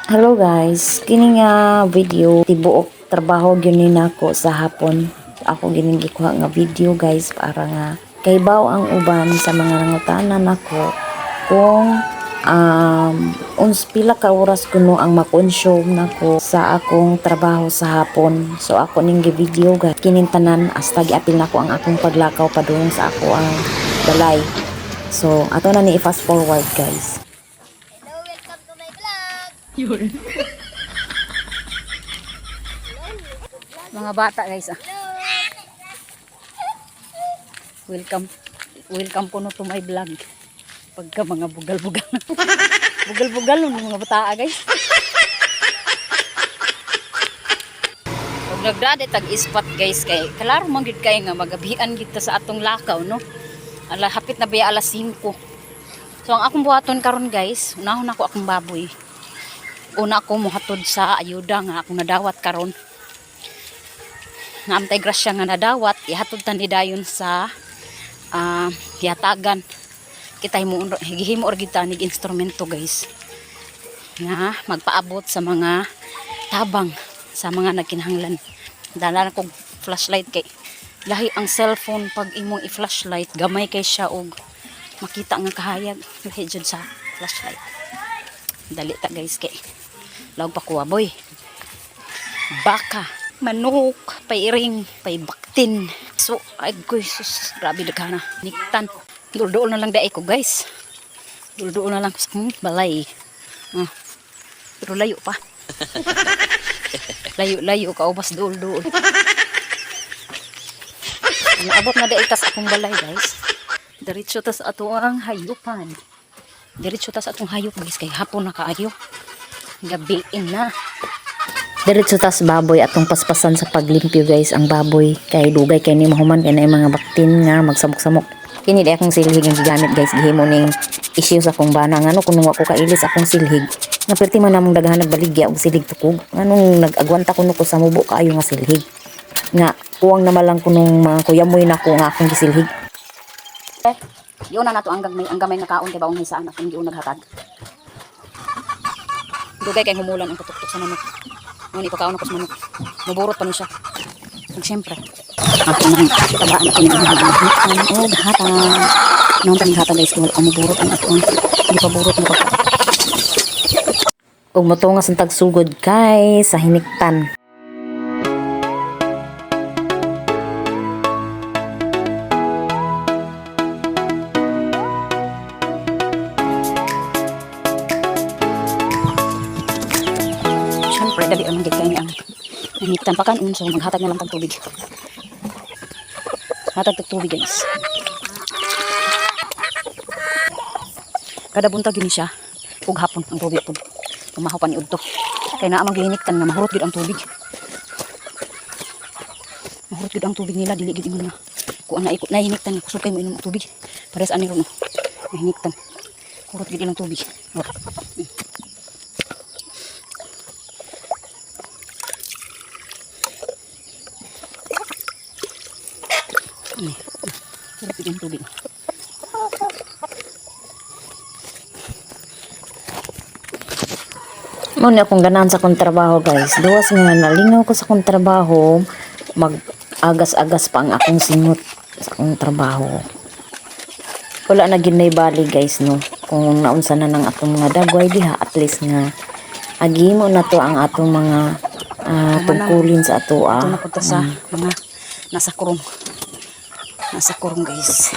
Hello guys, kini nga video tibuok trabaho gyud nako sa hapon. Ako gining gikuha nga video guys para nga kay baw ang uban sa mga nangutanan nako kung uns pila ka oras kuno ang makonsume nako sa akong trabaho sa hapon. So ako ning video guys kining tanan hasta giapil nako ang akong paglakaw padung sa ako ang balay. So ato na ni i-fast forward guys. Hello, welcome to my vlog. Yun. Mga bata guys Welcome. Welcome po no to my vlog. Pagka mga bugal-bugal. Bugal-bugal no mga bata guys. Pag nagdade tag ispat guys kay kalaro man gid kay nga magabihan gid ta sa atong lakaw no. Ala hapit na biya alas 5. So ang akong buhaton karon guys, unahon ako akong baboy. Una ako muhatod sa ayuda nga akong nadawat karon. Nga amtay grasya nga nadawat, ihatod tan ni dayon sa hiyatagan. Kita himo or kita nig instrumento guys. Nga magpaabot sa mga tabang sa mga nagkinahanglan. Dala na kog flashlight kay lahi ang cellphone pag imong i-flashlight gamay kay siya og makita nga kahayag lahi jud sa flashlight. Dali ta guys kay lawag pa kuha boy. Baka, manok, pairing, paibaktin. So, ay sus, grabe dagana. Niktan. Dul-duol na lang daay ko guys. Dul-duol na lang sa balay. Pero layo pa. Layo ka ubas duol-duol. Naabot na daay tas akong balay guys. Diretso tas ato ang hayupan. Diretso tas atong hayop guys kay hapon na kaayo. Gabiin na. Diretso tas baboy atong paspasan sa paglimpyo guys ang baboy kay dugay kay ni mahuman kay na mga baktin nga magsamok-samok. Kini di akong silhig ang gigamit guys gihimo ning issue sa akong bana ngano kun wa ko kailis akong silhig. Nga perti man namong daghan nagbaligya og silhig tukog. Nganong nag-agwanta kuno ko sa mubo kaayo nga silhig. Nga kuwang naman lang kunong mga kuyamoy nako nga akong gisilhig. Yun na nato ang gamay nga kaon kay baong hisaan akong giun naghatag. Dugay kay humulan ang patuktok sa manok. Ngunit ipakaon ako sa manok. Maburot pa ni siya. Siyempre. Ako na tabaan ako ng hata. Noong tanong hata guys, kung maburot ang ato. Hindi pa burot na pa. Ug motungas ang tagsugod kay sa hiniktan. Siyempre, dali ang magiging kayo ang naniktan pa kanon. So, maghatag na lang tag tubig. Hatag tag tubig guys. Kada buntag yun siya. Pug hapon ang tubig po. Umahaw pa ni Udto. Kaya naamang gihiniktan nga mahurot gid ang tubig. Mahurot gid ang tubig nila. Dili gid mo na. Kung naikot na hiniktan. Kusog kayo mo inom ang tubig. Pares ani ron. Nahiniktan. Hurot gid ilang tubig. Hurot gid ang tubig. Muna akong ganahan sa akong trabaho guys. Duwas nga nalingaw ko sa akong trabaho, mag-agas-agas pa ang akong singot sa akong trabaho. Wala na ginay bali guys no. Kung naunsa na ng atong mga dagway diha at least nga agimo na to ang atong mga tungkulin sa ato Ito na punta sa mga nasa kurong. Nasa kurong guys.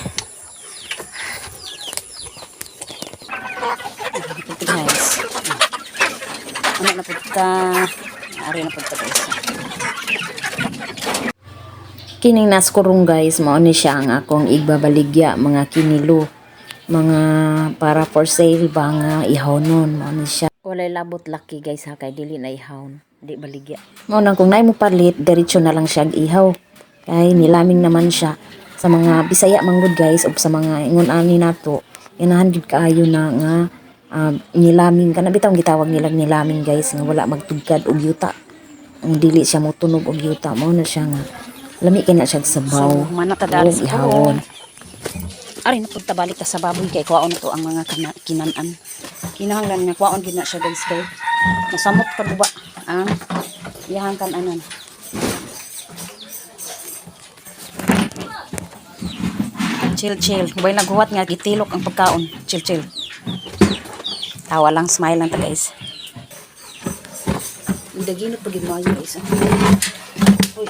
Ito guys. Ano na punta. Ari na punta guys. Kining naskurong guys, mao ni siya ang akong igbabaligya mga kinilo, mga para for sale ba nga ihawnon, mao ni siya. Walay labot laki guys ha kay dili na ihawon, di baligya. Mao nang kung nay mo palit, diretso na lang siya ihaw. Kay nilaming naman siya sa mga Bisaya manggod guys ug sa mga ingon ani nato. Inahan gid kaayo na nga nilaming kana bitaw gitawag nilang nilaming guys nga wala magtugkad og yuta. Ang dili siya mo tunog og yuta, mao na siya nga lami kay na siya sabaw. So, manatadali sa ihawon. Ari na punta balik ta sa baboy kay kuwaon na to ang mga kinanan. Kinahanglan nga kuwaon gid na siya guys kay Masamot pa ba ang iyahang kananan. Chill. Kubay naghuwat nga, gitilok ang pagkaon. Chill. Tawa lang, smile lang ta guys. Daginot pag mo guys. Uy.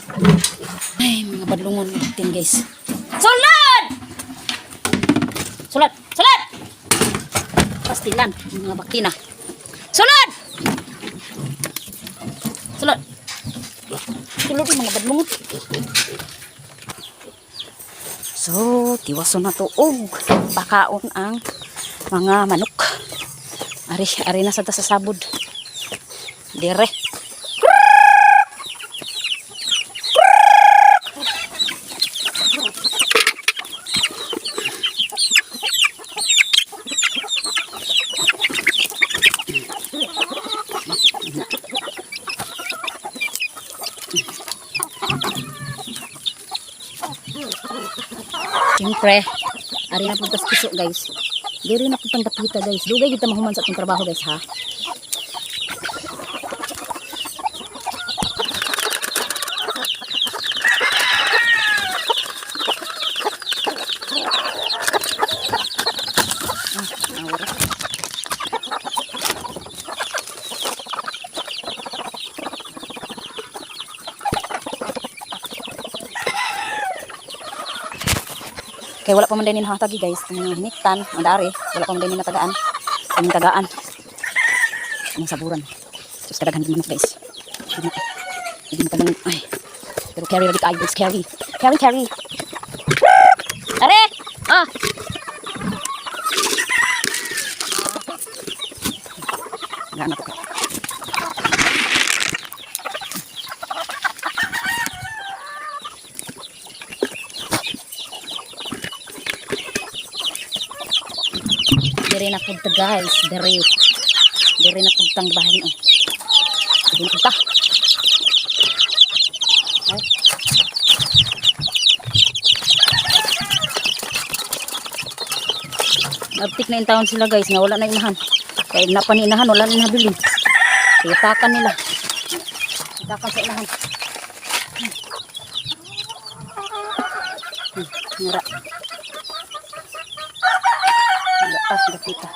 Ay, mga badlungon natin guys. Sulad! Sulat! Pastilan, mga baktina. Sulad! Sulad yung mga badlungon. So, tiwaso na to og pakaon ang mga manok. Ari na sa sabod. Dire. Siyempre, ari na puntas piso guys. Diri na puntang dapita guys. Dugay kita mahuman sa atong trabaho guys ha. Kaya wala pa man din hatagi guys. Hinitan, mandari. Wala pa man din natagaan. Kaming tagaan. Anong saburan. Sus kadaghan din manok guys. Hindi na tagang, ay. Pero carry lagi kayo guys. Carry. Are! Ah! Wala na po. Dere na punta guys, dere na puntang bahay no. Dere na punta. Ay. Nagtik na in town sila guys, nga wala na inahan. Kaya napaninahan, wala na nabili. Kaya takan nila. Takan sa inahan. Ngira. Lakas kita.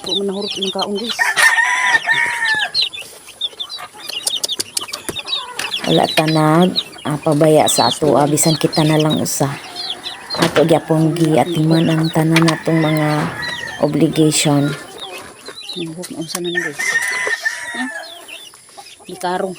Kung manahurot yung kaong guys. Wala tanag pabaya sa ato, bisan kita na lang usa. Ato gyapon giatiman ang tanan natong mga obligation. Hukot na unsa na guys. Di karong.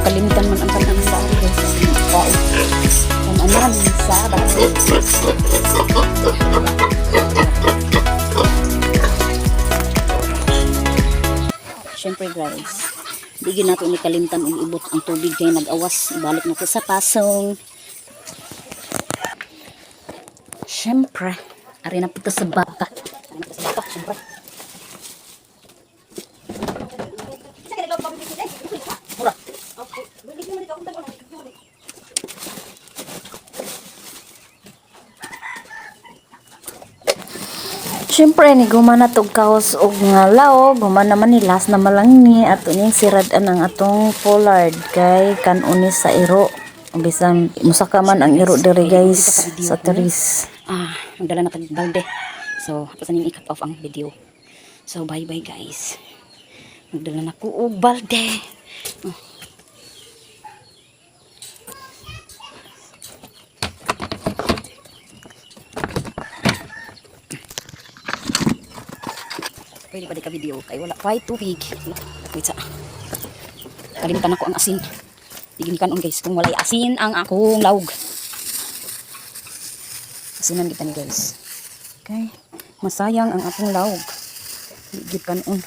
Kalimitan man ang kanang sa ari guys. Wow. Ang anan sa dati. Siyempre guys, di nato ni kalimtan og ibot ang tubig kay nag-awas. Ibalik nato sa pasong. Siyempre, ari na punta sa baka. Siyempre. Siyempre ni gumana tog kaos og nga laog, gumana man ni last na malang ni ato ning sirad-an ang atong pollard kay kanuni sa iro. Bisan musaka man ang iro diri guys sa teris. Magdala na tag balde. So, pasan ning i-cut off ang video. So, bye guys. Magdala na ko og balde. Pwede pa di ka video. Kay wala pa'y tubig. Wait sa. Kalimutan ako ang asin. Diginikan on guys. Kung walay asin ang akong laog. Asinan kita ni guys. Okay. Masayang ang akong laog. Diginikan on.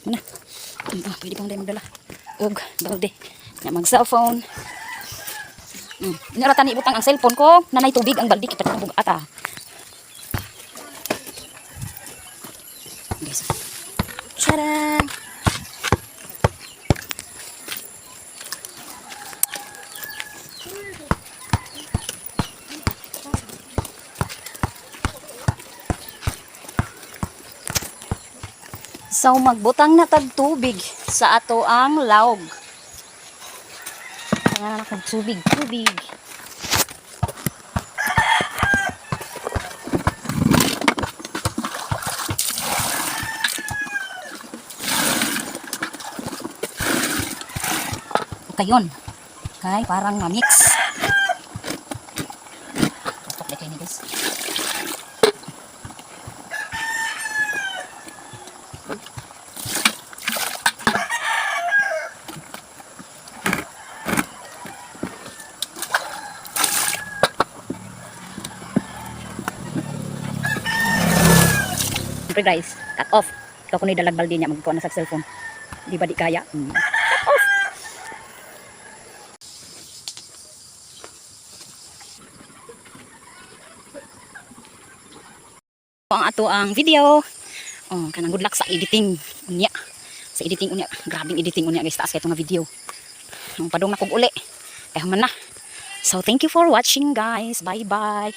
Mana? Pwede pang dahil magdala. Og, balde. Na mag cellphone. Inaratan ibutang ang cellphone ko. Nanay tubig ang balde. Kita kabug ata. Guys. Tcharan! So magbutang na tag tubig sa ato ang laog. Kailangan akong tubig. Okay yun. Okay, parang ma-mix. Tutok na kayo ni guys. Siyempre guys, cut off. Ikaw kung dalag balde niya, magkuha na sa cellphone. Di ba di kaya? Cut off! Ang ato ang video. Oh, kanang good luck sa editing unya. Sa editing unya, grabing editing unya guys, taas kay itong video. Ang padong na kog uli. Kaya man na. So thank you for watching guys. Bye bye.